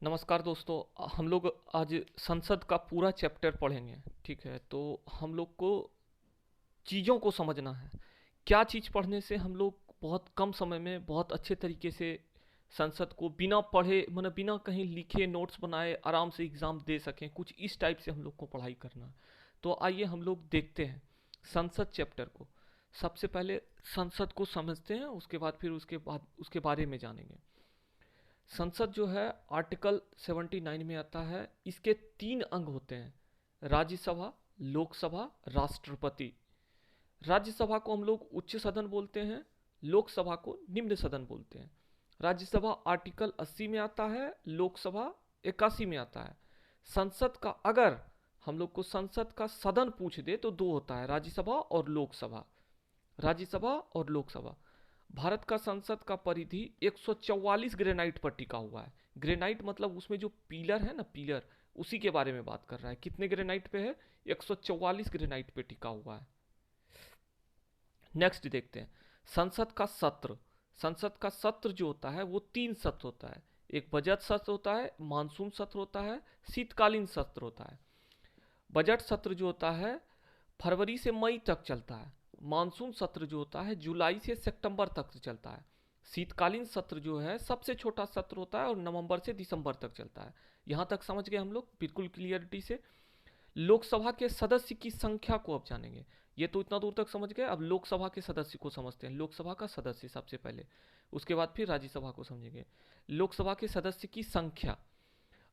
नमस्कार दोस्तों। हम लोग आज संसद का पूरा चैप्टर पढ़ेंगे। ठीक है, तो हम लोग को चीज़ों को समझना है। क्या चीज़ पढ़ने से हम लोग बहुत कम समय में बहुत अच्छे तरीके से संसद को बिना पढ़े मतलब बिना कहीं लिखे नोट्स बनाए आराम से एग्ज़ाम दे सकें, कुछ इस टाइप से हम लोग को पढ़ाई करना है। तो आइए हम लोग देखते हैं संसद चैप्टर को। सबसे पहले संसद को समझते हैं, उसके बाद फिर उसके बारे में जानेंगे। संसद जो है आर्टिकल 79 में आता है। इसके तीन अंग होते हैं: राज्यसभा, लोकसभा, राष्ट्रपति। राज्यसभा को हम लोग उच्च सदन बोलते हैं, लोकसभा को निम्न सदन बोलते हैं। राज्यसभा आर्टिकल 80 में आता है, लोकसभा 81 में आता है। संसद का अगर हम लोग को संसद का सदन पूछ दे तो दो होता है, राज्यसभा और लोकसभा। राज्यसभा और लोकसभा। भारत का संसद का परिधि 144 ग्रेनाइट पर टिका हुआ है। ग्रेनाइट मतलब उसमें जो पिलर है ना, पिलर, उसी के बारे में बात कर रहा है। कितने ग्रेनाइट पे है? 144 ग्रेनाइट पे टिका हुआ है। नेक्स्ट देखते हैं संसद का सत्र। संसद का सत्र जो होता है वो तीन सत्र होता है। एक बजट सत्र होता है, मानसून सत्र होता है, शीतकालीन सत्र होता है। बजट सत्र जो होता है फरवरी से मई तक चलता है। मानसून सत्र जो होता है जुलाई से सितंबर तक चलता है। शीतकालीन सत्र जो है सबसे छोटा सत्र होता है और नवंबर से दिसंबर तक चलता है। यहाँ तक समझ गए हम लोग बिल्कुल क्लियरिटी से। लोकसभा के सदस्य की संख्या को अब जानेंगे। ये तो इतना दूर तक समझ गए। अब लोकसभा के सदस्य को समझते हैं। लोकसभा का सदस्य सबसे पहले, उसके बाद फिर राज्यसभा को समझेंगे। लोकसभा के सदस्य की संख्या,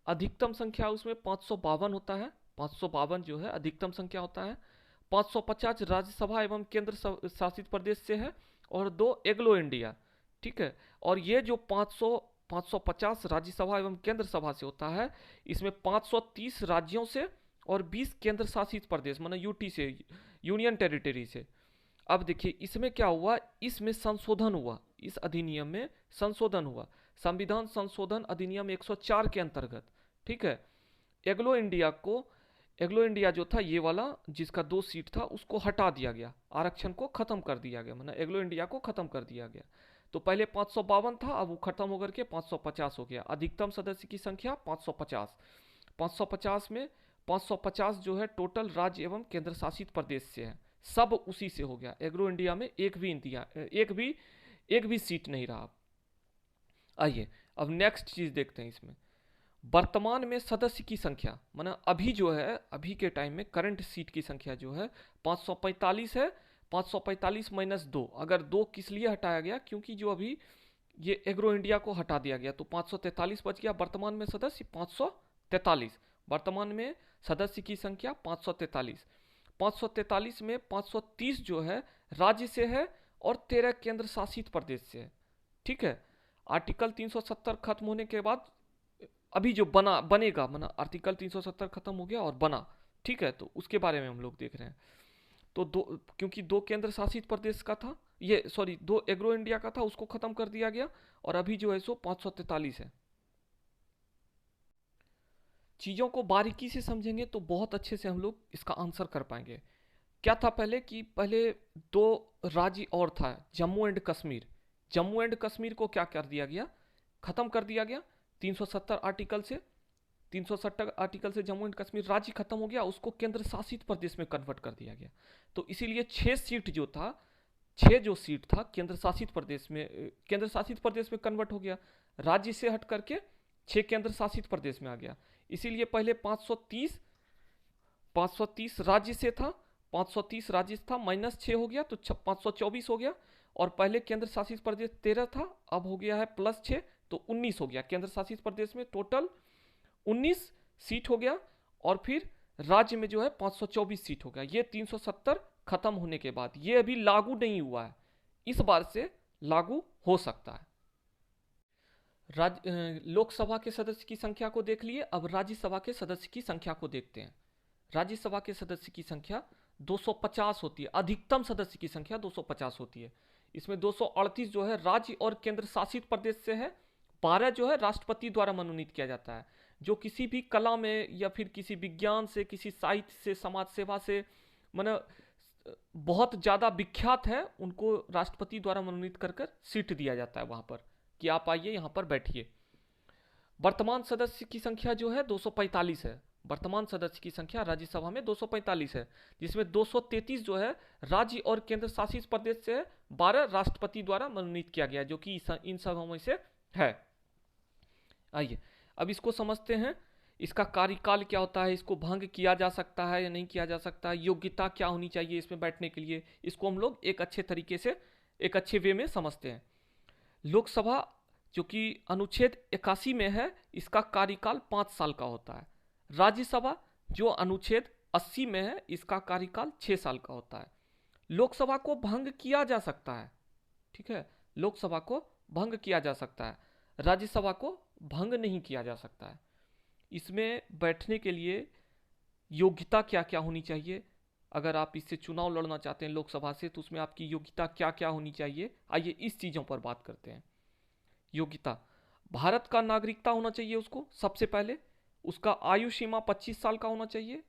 अधिकतम संख्या उसमें 552 होता है। 552 जो है अधिकतम संख्या होता है। 550 राज्यसभा एवं केंद्र शासित प्रदेश से है और दो एग्लो इंडिया। ठीक है, और ये जो 550 राज्यसभा एवं केंद्र सभा से होता है, इसमें 530 राज्यों से और 20 केंद्र शासित प्रदेश माना यूटी से, यूनियन टेरिटरी से। अब देखिए इसमें क्या हुआ, इसमें संशोधन हुआ, इस अधिनियम में संशोधन हुआ। संविधान संशोधन अधिनियम 104 के अंतर्गत। ठीक है, एग्लो इंडिया को, एग्लो इंडिया जो था ये वाला जिसका 2 सीट था उसको हटा दिया गया, आरक्षण को खत्म कर दिया गया, मतलब एग्लो इंडिया को खत्म कर दिया गया। तो पहले 552 था, अब वो खत्म होकर के 550 हो गया। अधिकतम सदस्य की संख्या 550। 550 में 550 जो है टोटल राज्य एवं केंद्र शासित प्रदेश से है, सब उसी से हो गया। एग्रो इंडिया में एक भी सीट नहीं रहा। आइए अब नेक्स्ट चीज देखते हैं इसमें। वर्तमान में सदस्य की संख्या, माना अभी जो है, अभी के टाइम में करंट सीट की संख्या जो है 545 है। 545 माइनस 2, अगर 2 किस लिए हटाया गया, क्योंकि जो अभी ये एग्रो इंडिया को हटा दिया गया तो 543 बच गया। वर्तमान में सदस्य 543। वर्तमान में सदस्य की संख्या 543। 543 में 530 जो है राज्य से है और 13 केंद्र शासित प्रदेश से है। ठीक है, आर्टिकल 370 खत्म होने के बाद अभी जो बनेगा, माना आर्टिकल 370 खत्म हो गया और बना। ठीक है, तो उसके बारे में हम लोग देख रहे हैं। तो दो, क्योंकि 2 केंद्र शासित प्रदेश का था, ये सॉरी 2 एग्रो इंडिया का था, उसको खत्म कर दिया गया और अभी जो है सो 543 है। चीज़ों को बारीकी से समझेंगे तो बहुत अच्छे से हम लोग इसका आंसर कर पाएंगे। क्या था पहले कि पहले 2 राज्य और था, जम्मू एंड कश्मीर। जम्मू एंड कश्मीर को क्या कर दिया गया, खत्म कर दिया गया 370 आर्टिकल से। 370 आर्टिकल से जम्मू एंड कश्मीर राज्य खत्म हो गया, उसको केंद्र शासित प्रदेश में कन्वर्ट कर दिया गया। तो इसीलिए 6 सीट जो था, 6 जो सीट था केंद्र शासित प्रदेश में, केंद्र शासित प्रदेश में कन्वर्ट हो गया। राज्य से हट करके 6 केंद्र शासित प्रदेश में आ गया। इसीलिए पहले 530 राज्य से था, 530 राज्य था, -6 हो गया तो 524 हो गया। और पहले केंद्र शासित प्रदेश 13 था, अब हो गया है +6 तो 19 हो गया। केंद्र शासित प्रदेश में टोटल 19 सीट हो गया और फिर राज्य में जो है 524 सीट हो गया। ये 370 खत्म होने के बाद, ये अभी लागू नहीं हुआ है, इस बार से लागू हो सकता है। लोकसभा के सदस्य की संख्या को देख लिए, अब राज्यसभा के सदस्य की संख्या को देखते हैं। राज्यसभा के सदस्य की संख्या 250 होती है, अधिकतम सदस्य की संख्या 250 होती है। इसमें 238 जो है राज्य और केंद्र शासित प्रदेश से है, 12 जो है राष्ट्रपति द्वारा मनोनीत किया जाता है। जो किसी भी कला में या फिर किसी विज्ञान से, किसी साहित्य से, समाज सेवा से मन बहुत ज़्यादा विख्यात है, उनको राष्ट्रपति द्वारा मनोनीत कर कर सीट दिया जाता है वहाँ पर कि आप आइए यहाँ पर बैठिए। वर्तमान सदस्य की संख्या जो है 245 है। वर्तमान सदस्य की संख्या राज्यसभा में 245 है, जिसमें 233 जो है राज्य और केंद्र शासित प्रदेश से है, 12 राष्ट्रपति द्वारा मनोनीत किया गया जो कि इन सब में से है। आइए अब इसको समझते हैं, इसका कार्यकाल क्या होता है, इसको भंग किया जा सकता है या नहीं किया जा सकता, योग्यता क्या होनी चाहिए इसमें बैठने के लिए, इसको हम लोग एक अच्छे तरीके से एक अच्छे वे में समझते हैं। लोकसभा जो कि अनुच्छेद 81 में है, इसका कार्यकाल 5 साल का होता है। राज्यसभा जो अनुच्छेद 80 में है, इसका कार्यकाल 6 साल का होता है। लोकसभा को भंग किया जा सकता है, ठीक है, लोकसभा को भंग किया जा सकता है, राज्यसभा को भंग नहीं किया जा सकता है। इसमें बैठने के लिए योग्यता क्या क्या होनी चाहिए, अगर आप इससे चुनाव लड़ना चाहते हैं लोकसभा से तो उसमें आपकी योग्यता क्या क्या होनी चाहिए, आइए इस चीज़ों पर बात करते हैं। योग्यता, भारत का नागरिकता होना चाहिए उसको सबसे पहले, उसका आयु सीमा 25 साल का होना चाहिए।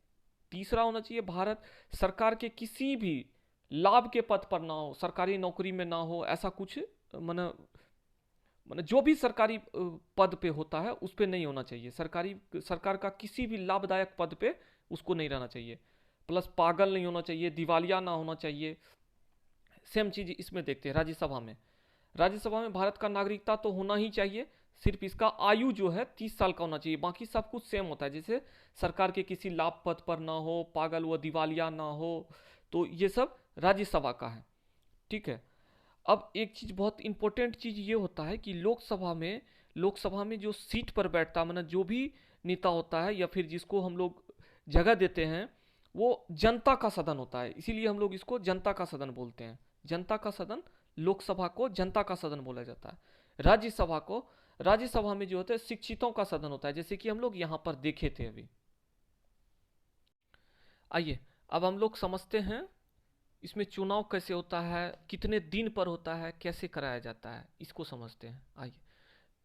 तीसरा होना चाहिए भारत सरकार के किसी भी लाभ के पद पर ना हो, सरकारी नौकरी में ना हो, ऐसा कुछ मन जो भी सरकारी पद पे होता है उस पे नहीं होना चाहिए, सरकार का किसी भी लाभदायक पद पे उसको नहीं रहना चाहिए। प्लस पागल नहीं होना चाहिए, दिवालिया ना होना चाहिए। सेम चीज इसमें देखते हैं राज्यसभा में। राज्यसभा में भारत का नागरिकता तो होना ही चाहिए, सिर्फ इसका आयु जो है 30 साल का होना चाहिए, बाकी सब कुछ सेम होता है, जैसे सरकार के किसी लाभ पद पर ना हो, पागल व दिवालिया ना हो, तो ये सब राज्यसभा का है, ठीक है। अब एक चीज बहुत इंपॉर्टेंट चीज ये होता है कि लोकसभा में जो सीट पर बैठता है, मतलब जो भी नेता होता है या फिर जिसको हम लोग जगह देते हैं, वो जनता का सदन होता है, इसीलिए हम लोग इसको जनता का सदन बोलते हैं। जनता का सदन, लोकसभा को जनता का सदन बोला जाता है। राज्यसभा में जो होता है शिक्षितों का सदन होता है, जैसे कि हम लोग यहाँ पर देखे थे अभी। आइए अब हम लोग समझते हैं इसमें चुनाव कैसे होता है, कितने दिन पर होता है, कैसे कराया जाता है, इसको समझते हैं। आइए,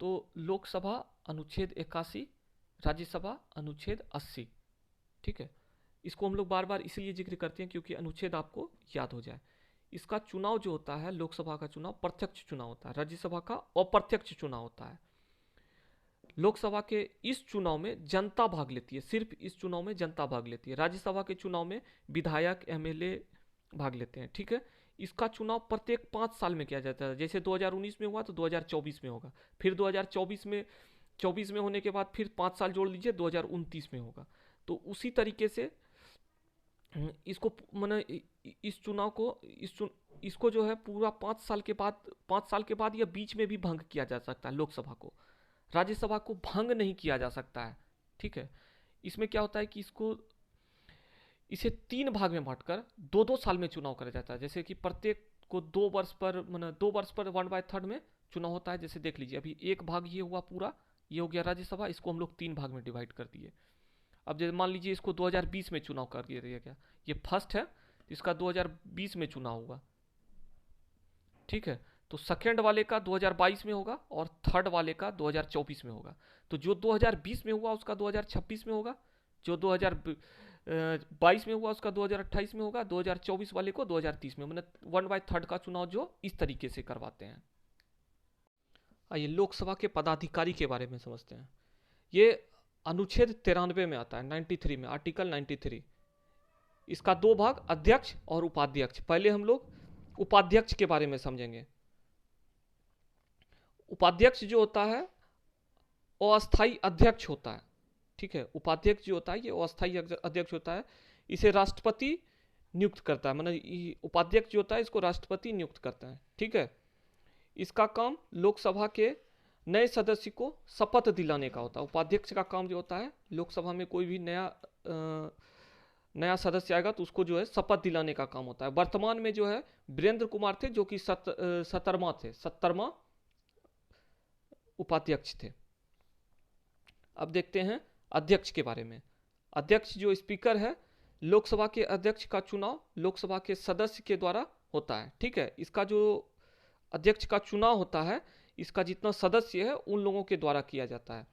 तो लोकसभा अनुच्छेद 81, राज्यसभा अनुच्छेद 80, ठीक है। इसको हम लोग बार बार इसलिए जिक्र करते हैं क्योंकि अनुच्छेद आपको याद हो जाए। इसका चुनाव जो होता है, लोकसभा का चुनाव प्रत्यक्ष चुनाव होता है, राज्यसभा का अप्रत्यक्ष चुनाव होता है। लोकसभा के इस चुनाव में जनता भाग लेती है, सिर्फ इस चुनाव में जनता भाग लेती है। राज्यसभा के चुनाव में विधायक, एमएलए भाग लेते हैं, ठीक है। इसका चुनाव प्रत्येक 5 साल में किया जाता है, जैसे 2019 में हुआ तो 2024 में होगा, फिर 2024 में होने के बाद फिर 5 साल जोड़ लीजिए 2029 में होगा। तो उसी तरीके से इसको मैंने इस चुनाव को इसको जो है पूरा 5 साल के बाद या बीच में भी भंग किया जा सकता है लोकसभा को। राज्यसभा को भंग नहीं किया जा सकता है, ठीक है। इसमें क्या होता है कि इसे 3 भाग में बांटकर 2-2 साल में चुनाव करा जाता है, जैसे कि प्रत्येक को 2 वर्ष पर 1/3 में चुनाव होता है। जैसे देख लीजिए अभी एक भाग ये हुआ पूरा, ये हो गया राज्यसभा, इसको हम लोग 3 भाग में डिवाइड कर दिए। अब जैसे मान लीजिए इसको 2020 में चुनाव कर दिया गया, ये फर्स्ट है, इसका 2020 में चुनाव होगा, ठीक है। तो सेकेंड वाले का 2022 में होगा और थर्ड वाले का 2024 में होगा। तो जो 2020 में हुआ उसका 2026 में होगा, जो 2022 में हुआ उसका 2028 में होगा, 2024 वाले को 2030 में, मतलब 1/3 का चुनाव जो इस तरीके से करवाते हैं। आइए लोकसभा के पदाधिकारी के बारे में समझते हैं। ये अनुच्छेद 93 में आता है, 93 में, आर्टिकल 93। इसका 2 भाग, अध्यक्ष और उपाध्यक्ष। पहले हम लोग उपाध्यक्ष के बारे में समझेंगे। उपाध्यक्ष जो होता है अस्थायी अध्यक्ष होता है, ठीक है। उपाध्यक्ष जो होता है ये अस्थायी अध्यक्ष होता है, इसे राष्ट्रपति नियुक्त करता है, मतलब उपाध्यक्ष जो होता है इसको राष्ट्रपति नियुक्त करता है, ठीक है। इसका काम लोकसभा के नए सदस्य को शपथ दिलाने का होता है। उपाध्यक्ष का काम जो होता है, लोकसभा में कोई भी नया सदस्य आएगा तो उसको जो है शपथ दिलाने का काम होता है। वर्तमान में जो है वीरेंद्र कुमार थे जो कि 70वां उपाध्यक्ष थे। अब देखते हैं अध्यक्ष के बारे में। अध्यक्ष जो स्पीकर है, लोकसभा के अध्यक्ष का चुनाव लोकसभा के सदस्य के द्वारा होता है, ठीक है। इसका जो अध्यक्ष का चुनाव होता है, इसका जितना सदस्य है उन लोगों के द्वारा किया जाता है।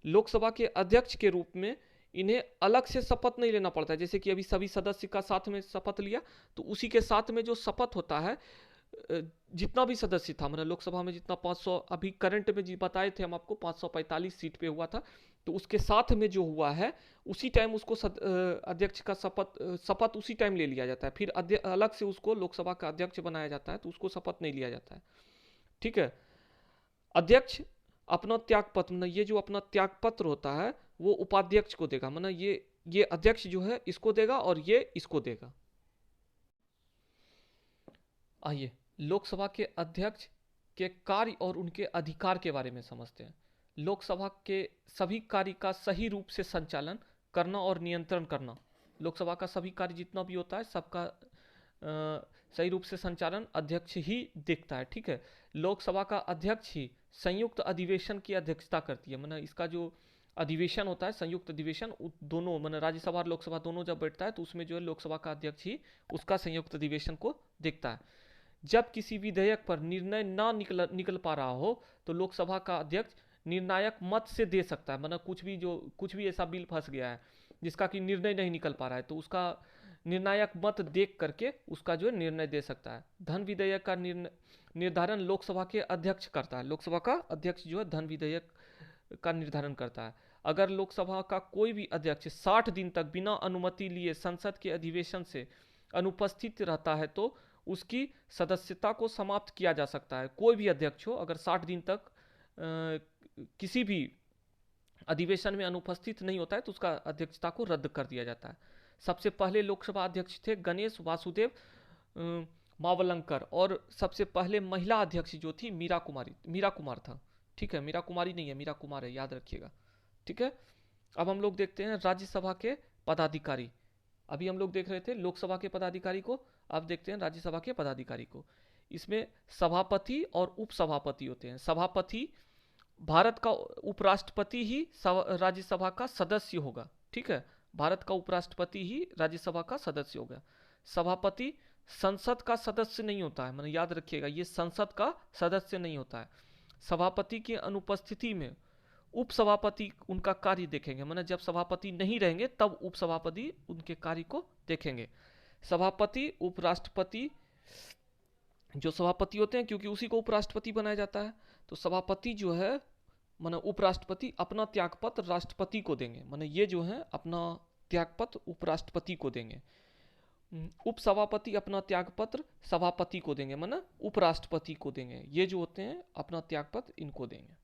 लोकसभा के अध्यक्ष के रूप में इन्हें अलग से शपथ नहीं लेना पड़ता है, जैसे कि अभी सभी सदस्य का साथ में शपथ लिया, तो उसी के साथ में जो शपथ होता है जितना भी सदस्य था, मतलब लोकसभा में जितना 500 अभी करंट में जी बताए थे हम आपको 545 सीट पे हुआ था, तो उसके साथ में जो हुआ है उसी टाइम उसको अध्यक्ष का शपथ उसी टाइम ले लिया जाता है, फिर अलग से उसको लोकसभा का अध्यक्ष बनाया जाता है, तो उसको शपथ नहीं लिया जाता है। ठीक है। अध्यक्ष अपना त्यागपत्र, मतलब ये जो अपना त्यागपत्र होता है वो उपाध्यक्ष को देगा, मतलब ये अध्यक्ष जो है इसको देगा और ये इसको देगा। आइए लोकसभा के अध्यक्ष के कार्य और उनके अधिकार के बारे में समझते हैं। लोकसभा के सभी कार्य का सही रूप से संचालन करना और नियंत्रण करना, लोकसभा का सभी कार्य जितना भी होता है सबका सही रूप से संचालन अध्यक्ष ही देखता है। ठीक है। लोकसभा का अध्यक्ष ही संयुक्त अधिवेशन की अध्यक्षता करती है, मतलब इसका जो अधिवेशन होता है संयुक्त अधिवेशन, दोनों मतलब राज्यसभा और लोकसभा दोनों जब बैठता है तो उसमें जो है लोकसभा का अध्यक्ष ही उसका संयुक्त अधिवेशन को देखता है। जब किसी विधेयक पर निर्णय ना निकल पा रहा हो तो लोकसभा का अध्यक्ष निर्णायक मत से दे सकता है, मतलब कुछ भी ऐसा बिल फंस गया है जिसका कि निर्णय नहीं निकल पा रहा है तो उसका निर्णायक मत देख करके उसका जो है निर्णय दे सकता है। धन विधेयक का निर्धारण लोकसभा के अध्यक्ष करता है, लोकसभा का अध्यक्ष जो है धन विधेयक का निर्धारण करता है। अगर लोकसभा का कोई भी अध्यक्ष 60 दिन तक बिना अनुमति लिए संसद के अधिवेशन से अनुपस्थित रहता है तो उसकी सदस्यता को समाप्त किया जा सकता है। कोई भी अध्यक्ष हो अगर 60 दिन तक किसी भी अधिवेशन में अनुपस्थित नहीं होता है तो उसका अध्यक्षता को रद्द कर दिया जाता है। सबसे पहले लोकसभा अध्यक्ष थे गणेश वासुदेव मावलंकर, और सबसे पहले महिला अध्यक्ष जो थी मीरा कुमार था। ठीक है, मीरा कुमारी नहीं है, मीरा कुमार है, याद रखिएगा। ठीक है। अब हम लोग देखते हैं राज्यसभा के पदाधिकारी। अभी हम लोग देख रहे थे लोकसभा के पदाधिकारी को, अब देखते हैं राज्यसभा के पदाधिकारी को। इसमें सभापति और उपसभापति होते हैं। सभापति भारत का उपराष्ट्रपति ही राज्यसभा का सदस्य होगा। ठीक है, भारत का उपराष्ट्रपति ही राज्यसभा का सदस्य होगा। सभापति संसद का सदस्य नहीं होता है, मतलब याद रखिएगा ये संसद का सदस्य नहीं होता है। सभापति की अनुपस्थिति में उपसभापति उनका कार्य देखेंगे, मतलब जब सभापति नहीं रहेंगे तब उपसभापति उनके कार्य को देखेंगे। सभापति उपराष्ट्रपति जो सभापति होते हैं, क्योंकि उसी को उपराष्ट्रपति बनाया जाता है, तो सभापति जो है मतलब उपराष्ट्रपति अपना त्यागपत्र राष्ट्रपति को देंगे, मतलब ये जो है अपना त्यागपत्र उपराष्ट्रपति को देंगे। उपसभापति अपना त्यागपत्र सभापति को देंगे, मतलब उपराष्ट्रपति को देंगे। ये जो होते हैं अपना त्यागपत्र इनको देंगे।